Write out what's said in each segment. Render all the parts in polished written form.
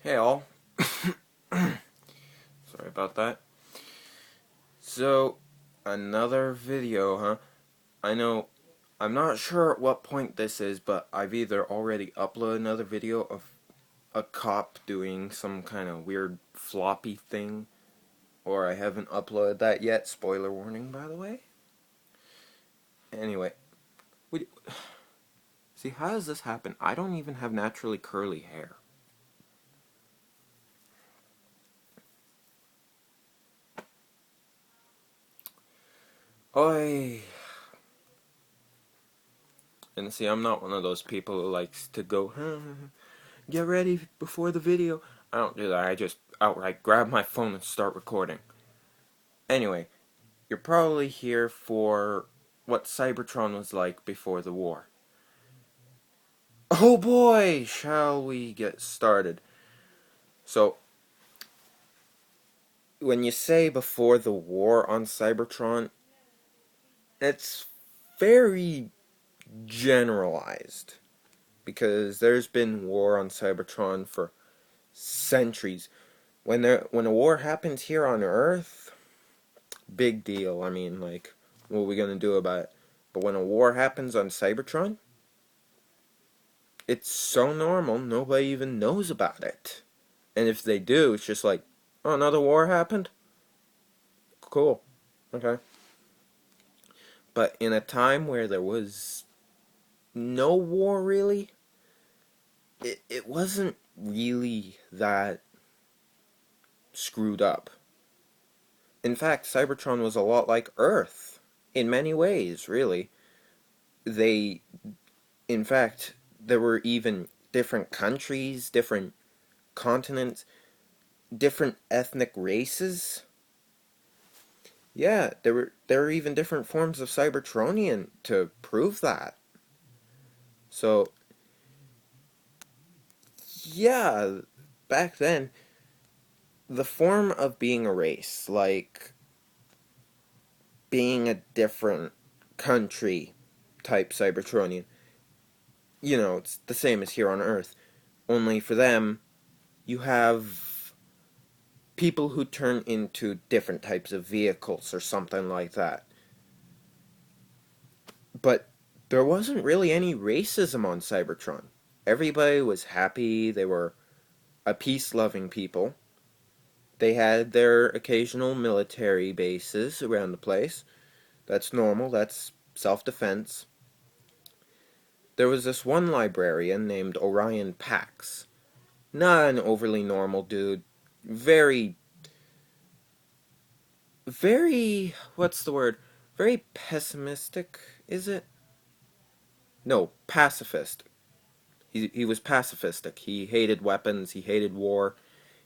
Hey all. Sorry about that. So, another video, huh? I know, I'm not sure at what point this is, but I've either already uploaded another video of a cop doing some kind of weird floppy thing, or I haven't uploaded that yet. Spoiler warning, by the way. Anyway, we, see, how does this happen? I don't even have naturally curly hair. Oi. And see, I'm not one of those people who likes to go, get ready before the video. I don't do that. I just outright grab my phone and start recording. Anyway, you're probably here for what Cybertron was like before the war. Oh boy, shall we get started? So, when you say before the war on Cybertron, it's very generalized. Because there's been war on Cybertron for centuries. When a war happens here on Earth, big deal. I mean, like, what are we gonna do about it? But when a war happens on Cybertron, it's so normal, nobody even knows about it. And if they do, it's just like, oh, another war happened? Cool. Okay. But in a time where there was no war, really, it wasn't really that screwed up. In fact, Cybertron was a lot like Earth, in many ways, really. They, in fact, there were even different countries, different continents, different ethnic races. Yeah, there were even different forms of Cybertronian to prove that. So, yeah, back then, the form of being a race, like being a different country type Cybertronian, it's the same as here on Earth. Only for them, you have people who turn into different types of vehicles or something like that. But there wasn't really any racism on Cybertron. Everybody was happy, they were a peace-loving people. They had their occasional military bases around the place. That's normal, that's self-defense. There was this one librarian named Orion Pax. Not an overly normal dude. Very, what's the word? Very pessimistic, is it? No, pacifist. He was pacifistic. He hated weapons, he hated war,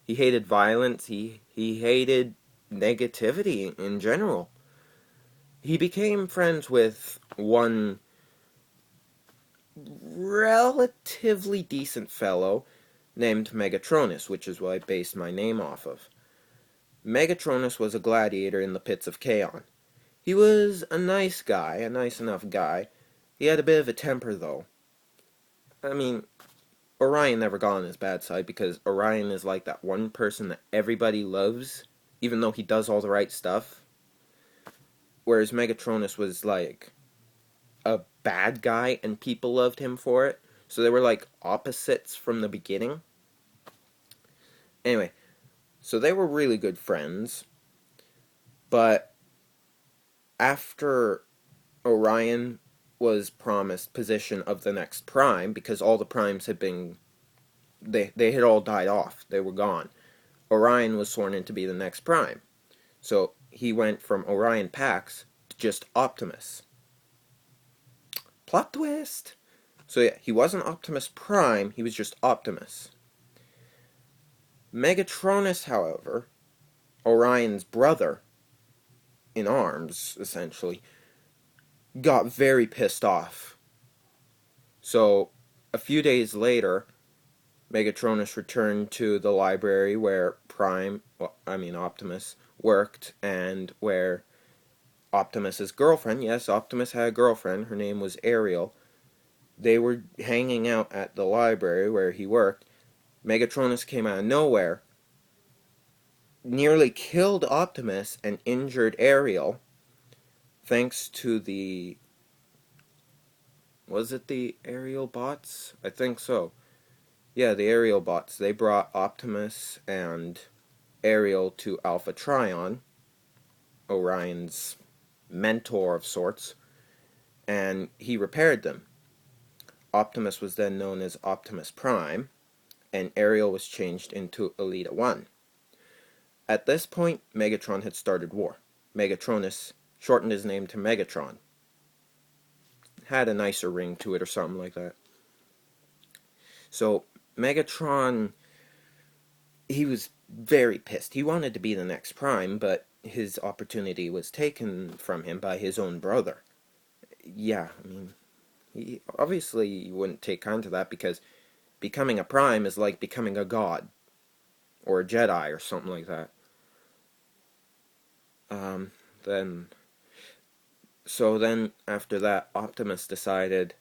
he hated violence, he hated negativity in general. He became friends with one relatively decent fellow named Megatronus, which is what I based my name off of. Megatronus was a gladiator in the pits of Chaos. He was a nice guy, a nice enough guy. He had a bit of a temper, though. I mean, Orion never got on his bad side because Orion is like that one person that everybody loves, even though he does all the right stuff. Whereas Megatronus was like a bad guy and people loved him for it. So they were like opposites from the beginning. Anyway, so they were really good friends. But after Orion was promised position of the next prime, because all the primes had been, they had all died off, they were gone. Orion was sworn in to be the next prime. So he went from Orion Pax to just Optimus. Plot twist! So yeah, he wasn't Optimus Prime, he was just Optimus. Megatronus, however, Orion's brother in arms, essentially, got very pissed off. So, a few days later, Megatronus returned to the library where Optimus worked, and where Optimus's girlfriend, yes, Optimus had a girlfriend, her name was Ariel. They were hanging out at the library where he worked, Megatronus came out of nowhere, nearly killed Optimus and injured Ariel, thanks to the... Was it the aerial bots? I think so. Yeah, the aerial bots. They brought Optimus and Ariel to Alpha Trion, Orion's mentor of sorts, and he repaired them. Optimus was then known as Optimus Prime, and Ariel was changed into Elita 1. At this point, Megatron had started war. Megatronus shortened his name to Megatron. Had a nicer ring to it or something like that. So, Megatron, he was very pissed. He wanted to be the next Prime, but his opportunity was taken from him by his own brother. Yeah, I mean, he obviously wouldn't take on to that, because becoming a Prime is like becoming a god, or a Jedi, or something like that. Then after that, Optimus decided,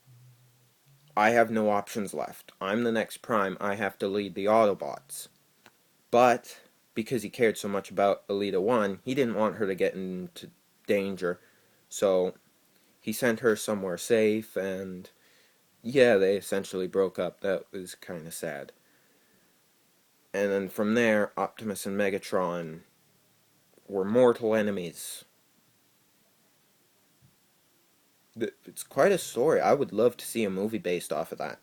I have no options left. I'm the next Prime. I have to lead the Autobots. But because he cared so much about Elita 1, he didn't want her to get into danger. So he sent her somewhere safe, and yeah, they essentially broke up. That was kind of sad. And then from there, Optimus and Megatron were mortal enemies. It's quite a story. I would love to see a movie based off of that.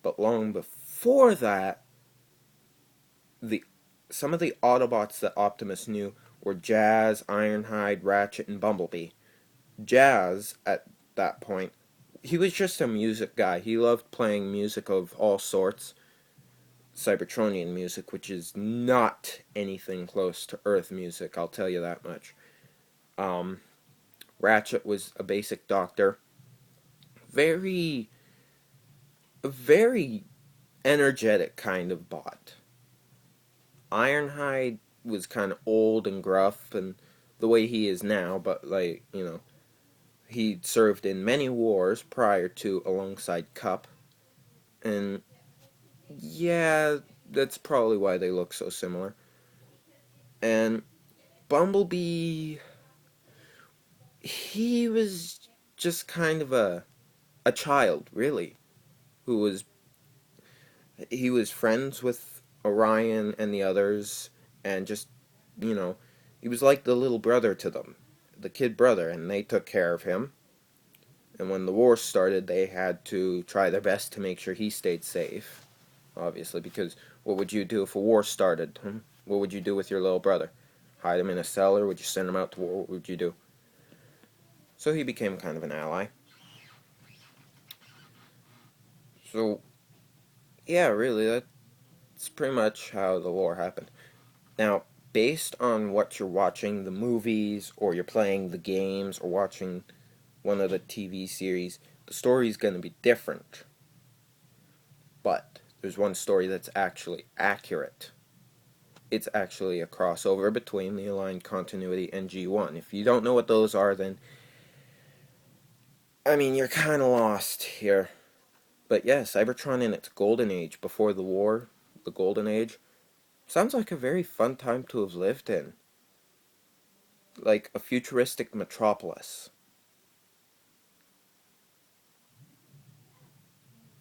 But long before that, some of the Autobots that Optimus knew were Jazz, Ironhide, Ratchet, and Bumblebee. Jazz, at that point, he was just a music guy. He loved playing music of all sorts. Cybertronian music, which is not anything close to Earth music, I'll tell you that much. Ratchet was a basic doctor. Very, very energetic kind of bot. Ironhide was kind of old and gruff, and the way he is now, but he served in many wars prior to alongside Cup, and yeah, that's probably why they look so similar. And Bumblebee, he was just kind of a child, really, he was friends with Orion and the others, and just, he was like the little brother to them, the kid brother, and they took care of him. And when the war started, they had to try their best to make sure he stayed safe, obviously, because what would you do if a war started? What would you do with your little brother? Hide him in a cellar? Would you send him out to war? What would you do? So he became kind of an ally. So, yeah, really, that's pretty much how the war happened. Now, based on what you're watching, the movies, or you're playing the games, or watching one of the TV series, the story's going to be different. But there's one story that's actually accurate. It's actually a crossover between the Aligned Continuity and G1. If you don't know what those are, then, I mean, you're kind of lost here. But yeah, Cybertron in its golden age, before the war, the golden age, sounds like a very fun time to have lived in. Like a futuristic metropolis.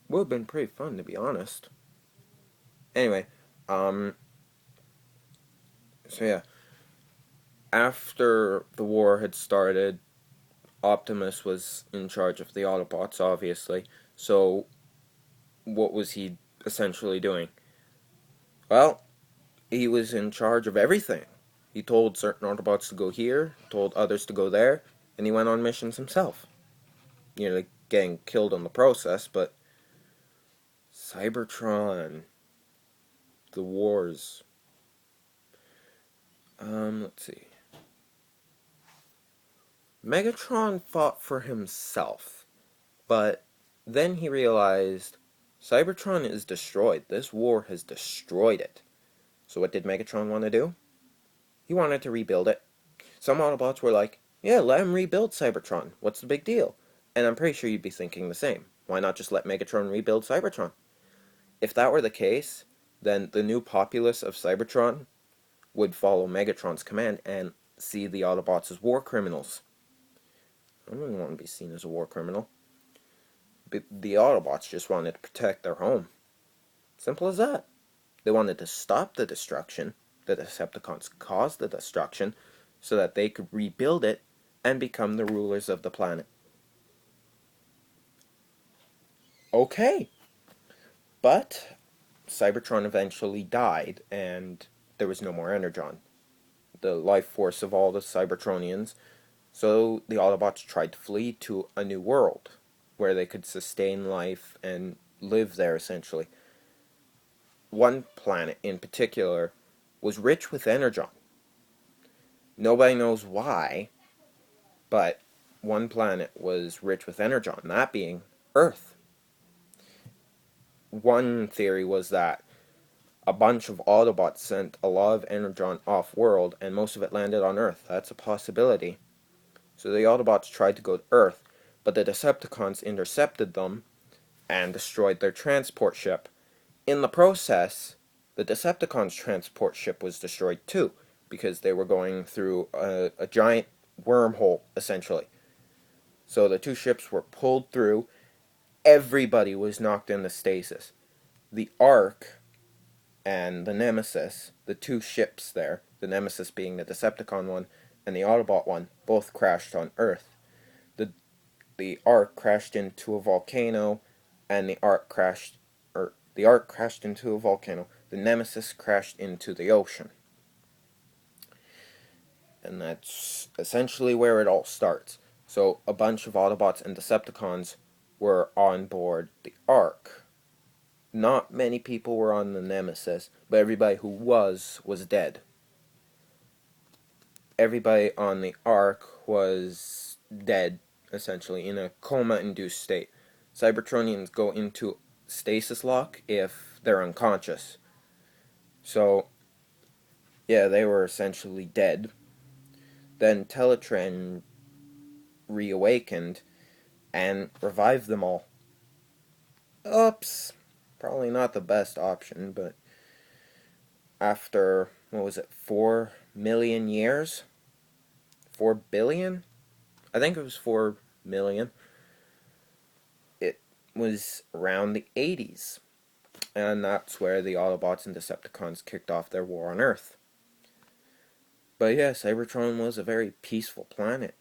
Would have been pretty fun, to be honest. Anyway, so yeah. After the war had started, Optimus was in charge of the Autobots, obviously. So, what was he essentially doing? Well, he was in charge of everything. He told certain Autobots to go here, told others to go there, and he went on missions himself. Nearly getting killed in the process, but Cybertron, the wars. Let's see. Megatron fought for himself, but then he realized Cybertron is destroyed. This war has destroyed it. So what did Megatron want to do? He wanted to rebuild it. Some Autobots were like, yeah, let him rebuild Cybertron. What's the big deal? And I'm pretty sure you'd be thinking the same. Why not just let Megatron rebuild Cybertron? if that were the case, then the new populace of Cybertron would follow Megatron's command and see the Autobots as war criminals. I don't want to be seen as a war criminal. But the Autobots just wanted to protect their home. Simple as that. They wanted to stop the destruction. The Decepticons caused the destruction so that they could rebuild it and become the rulers of the planet. Okay. But Cybertron eventually died, and there was no more Energon, the life force of all the Cybertronians. So the Autobots tried to flee to a new world where they could sustain life and live there, essentially. One planet in particular was rich with Energon. Nobody knows why, but one planet was rich with Energon, that being Earth. One theory was that a bunch of Autobots sent a lot of Energon off-world, and most of it landed on Earth. That's a possibility. So the Autobots tried to go to Earth, but the Decepticons intercepted them and destroyed their transport ship. In the process, the Decepticons' transport ship was destroyed too, because they were going through a giant wormhole, essentially. So the two ships were pulled through. Everybody was knocked into stasis. The Ark and the Nemesis, the two ships there, the Nemesis being the Decepticon one and the Autobot one, both crashed on Earth. The Ark crashed into a volcano, and the Ark crashed into a volcano. The Nemesis crashed into the ocean. And that's essentially where it all starts. So a bunch of Autobots and Decepticons were on board the Ark. Not many people were on the Nemesis, but everybody who was dead. Everybody on the Ark was dead, essentially, in a coma-induced state. Cybertronians go into stasis lock if they're unconscious. So, yeah, they were essentially dead. Then Teletran reawakened and revived them all. Oops. Probably not the best option, but after, 4 million years? 4 billion? I think it was 4 million. It was around the 80s. And that's where the Autobots and Decepticons kicked off their war on Earth. But yeah, Cybertron was a very peaceful planet.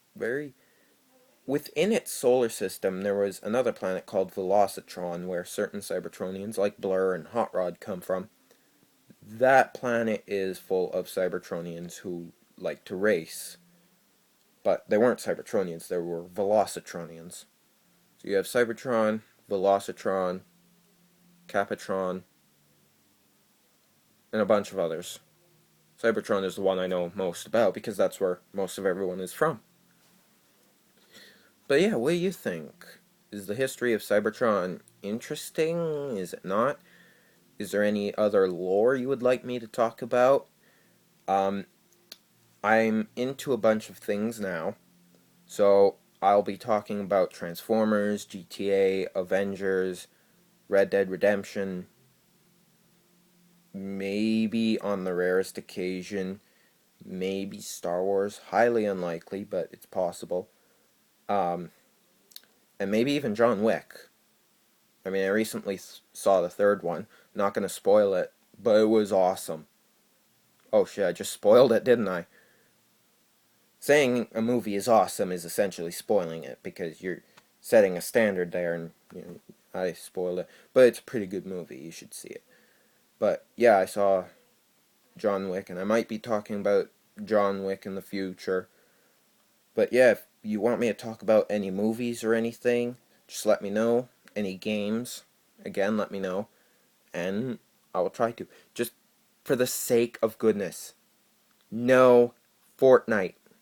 Within its solar system, there was another planet called Velocitron, where certain Cybertronians, like Blur and Hot Rod, come from. That planet is full of Cybertronians who like to race. But they weren't Cybertronians, they were Velocitronians. So you have Cybertron, Velocitron, Capitron, and a bunch of others. Cybertron is the one I know most about, because that's where most of everyone is from. But yeah, what do you think? Is the history of Cybertron interesting? Is it not? Is there any other lore you would like me to talk about? I'm into a bunch of things now. So I'll be talking about Transformers, GTA, Avengers, Red Dead Redemption, maybe on the rarest occasion, maybe Star Wars. Highly unlikely, but it's possible. And maybe even John Wick. I mean, I recently saw the third one. Not going to spoil it, but it was awesome. Oh shit, I just spoiled it, didn't I? Saying a movie is awesome is essentially spoiling it, because you're setting a standard there, and I spoiled it. But it's a pretty good movie, you should see it. But yeah, I saw John Wick, and I might be talking about John Wick in the future. But yeah, if you want me to talk about any movies or anything, just let me know. Any games, again, let me know. And I will try to. Just for the sake of goodness, no Fortnite.